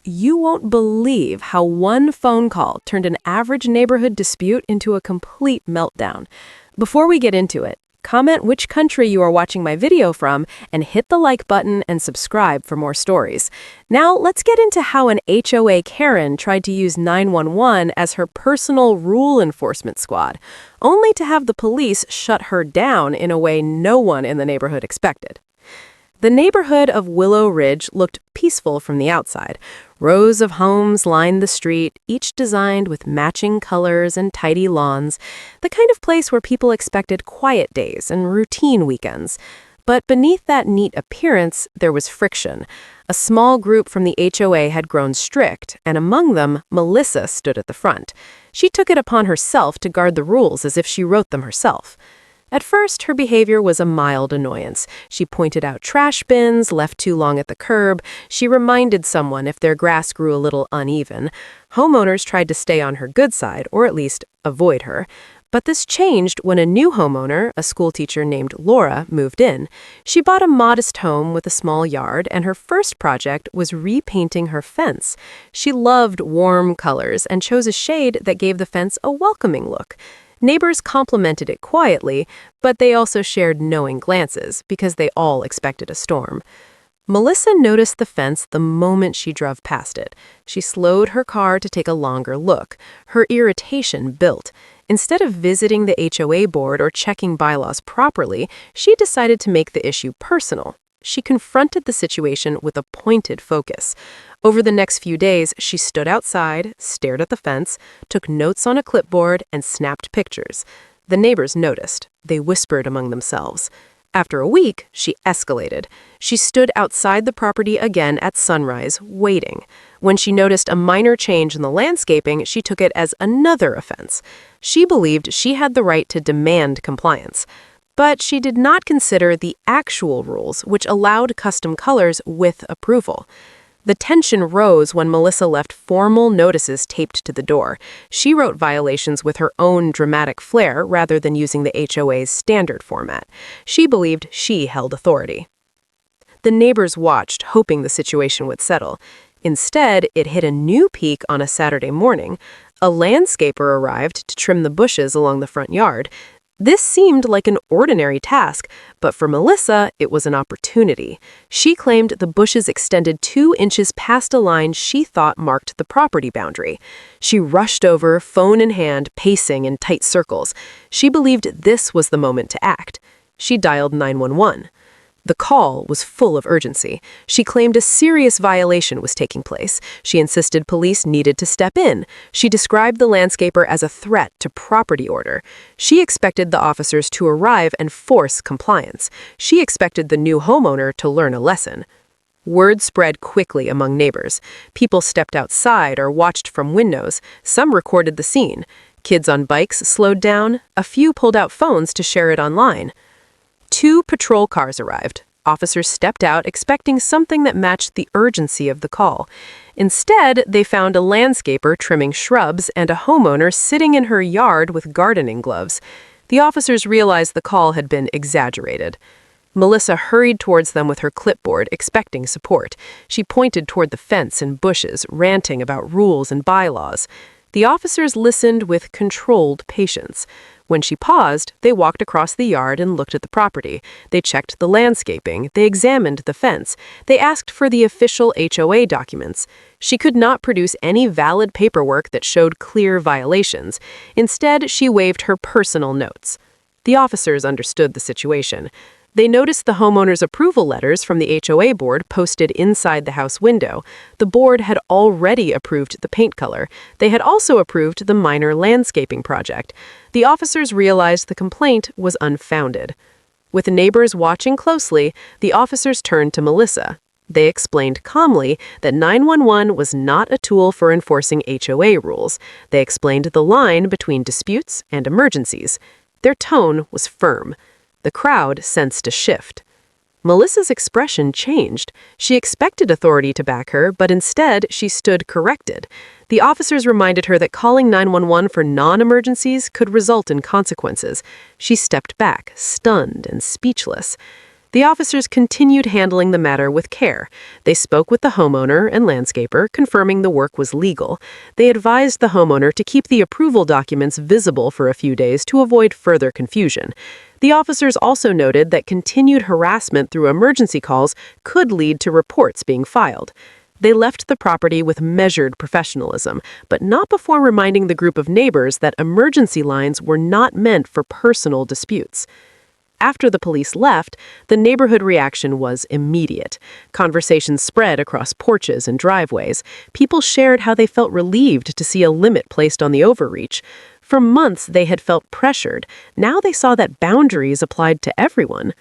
You won't believe how one phone call turned an average neighborhood dispute into a complete meltdown. Before we get into it, comment which country you are watching my video from and hit the like button and subscribe for more stories. Now, let's get into how an HOA Karen tried to use 911 as her personal rule enforcement squad, only to have the police shut her down in a way no one in the neighborhood expected. The neighborhood of Willow Ridge looked peaceful from the outside. Rows of homes lined the street, each designed with matching colors and tidy lawns, the kind of place where people expected quiet days and routine weekends. But beneath that neat appearance, there was friction. A small group from the HOA had grown strict, and among them, Melissa stood at the front. She took it upon herself to guard the rules as if she wrote them herself. At first, her behavior was a mild annoyance. She pointed out trash bins left too long at the curb. She reminded someone if their grass grew a little uneven. Homeowners tried to stay on her good side, or at least avoid her. But this changed when a new homeowner, a schoolteacher named Laura, moved in. She bought a modest home with a small yard, and her first project was repainting her fence. She loved warm colors and chose a shade that gave the fence a welcoming look. Neighbors complimented it quietly, but they also shared knowing glances because they all expected a storm. Melissa noticed the fence the moment she drove past it. She slowed her car to take a longer look. Her irritation built. Instead of visiting the HOA board or checking bylaws properly, she decided to make the issue personal. She confronted the situation with a pointed focus. Over the next few days, she stood outside, stared at the fence, took notes on a clipboard, and snapped pictures. The neighbors noticed. They whispered among themselves. After a week, she escalated. She stood outside the property again at sunrise, waiting. When she noticed a minor change in the landscaping, she took it as another offense. She believed she had the right to demand compliance. But she did not consider the actual rules, which allowed custom colors with approval. The tension rose when Melissa left formal notices taped to the door. She wrote violations with her own dramatic flair rather than using the HOA's standard format. She believed she held authority. The neighbors watched, hoping the situation would settle. Instead, it hit a new peak on a Saturday morning. A landscaper arrived to trim the bushes along the front yard. This seemed like an ordinary task, but for Melissa, it was an opportunity. She claimed the bushes extended 2 inches past a line she thought marked the property boundary. She rushed over, phone in hand, pacing in tight circles. She believed this was the moment to act. She dialed 911. The call was full of urgency. She claimed a serious violation was taking place. She insisted police needed to step in. She described the landscaper as a threat to property order. She expected the officers to arrive and force compliance. She expected the new homeowner to learn a lesson. Word spread quickly among neighbors. People stepped outside or watched from windows. Some recorded the scene. Kids on bikes slowed down. A few pulled out phones to share it online. 2 patrol cars arrived. Officers stepped out expecting something that matched the urgency of the call. Instead, they found a landscaper trimming shrubs and a homeowner sitting in her yard with gardening gloves. The officers realized the call had been exaggerated. Melissa hurried towards them with her clipboard, expecting support. She pointed toward the fence and bushes, ranting about rules and bylaws. The officers listened with controlled patience. When she paused, they walked across the yard and looked at the property. They checked the landscaping. They examined the fence. They asked for the official HOA documents. She could not produce any valid paperwork that showed clear violations. Instead, she waved her personal notes. The officers understood the situation. They noticed the homeowner's approval letters from the HOA board posted inside the house window. The board had already approved the paint color. They had also approved the minor landscaping project. The officers realized the complaint was unfounded. With neighbors watching closely, the officers turned to Melissa. They explained calmly that 911 was not a tool for enforcing HOA rules. They explained the line between disputes and emergencies. Their tone was firm. The crowd sensed a shift. Melissa's expression changed. She expected authority to back her, but instead she stood corrected. The officers reminded her that calling 911 for non-emergencies could result in consequences. She stepped back, stunned and speechless. The officers continued handling the matter with care. They spoke with the homeowner and landscaper, confirming the work was legal. They advised the homeowner to keep the approval documents visible for a few days to avoid further confusion. The officers also noted that continued harassment through emergency calls could lead to reports being filed. They left the property with measured professionalism, but not before reminding the group of neighbors that emergency lines were not meant for personal disputes. After the police left, the neighborhood reaction was immediate. Conversations spread across porches and driveways. People shared how they felt relieved to see a limit placed on the overreach. For months, they had felt pressured. Now they saw that boundaries applied to everyone.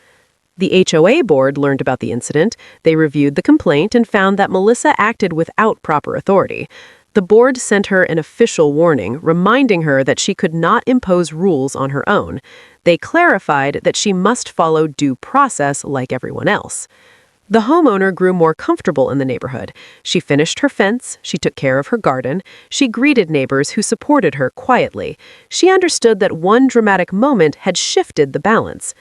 The HOA board learned about the incident. They reviewed the complaint and found that Melissa acted without proper authority. The board sent her an official warning, reminding her that she could not impose rules on her own. They clarified that she must follow due process like everyone else. The homeowner grew more comfortable in the neighborhood. She finished her fence, she took care of her garden, she greeted neighbors who supported her quietly. She understood that one dramatic moment had shifted the balance.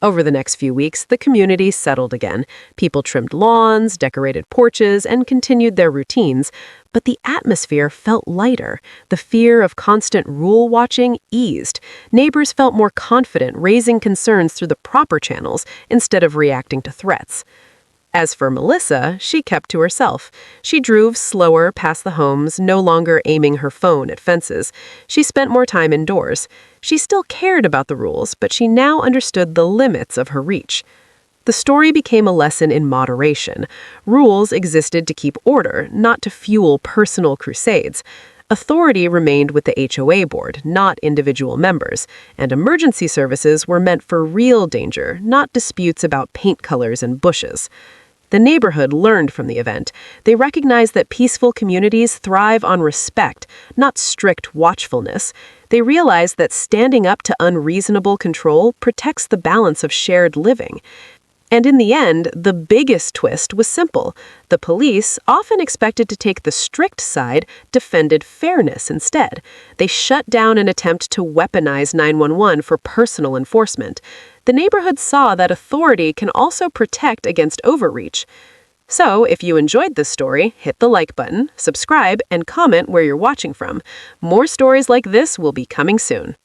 Over the next few weeks, the community settled again. People trimmed lawns, decorated porches, and continued their routines. But the atmosphere felt lighter. The fear of constant rule watching eased. Neighbors felt more confident raising concerns through the proper channels instead of reacting to threats. As for Melissa, she kept to herself. She drove slower past the homes, no longer aiming her phone at fences. She spent more time indoors. She still cared about the rules, but she now understood the limits of her reach. The story became a lesson in moderation. Rules existed to keep order, not to fuel personal crusades. Authority remained with the HOA board, not individual members, and emergency services were meant for real danger, not disputes about paint colors and bushes. The neighborhood learned from the event. They recognized that peaceful communities thrive on respect, not strict watchfulness. They realized that standing up to unreasonable control protects the balance of shared living. And in the end, the biggest twist was simple. The police, often expected to take the strict side, defended fairness instead. They shut down an attempt to weaponize 911 for personal enforcement. The neighborhood saw that authority can also protect against overreach. So, if you enjoyed this story, hit the like button, subscribe, and comment where you're watching from. More stories like this will be coming soon.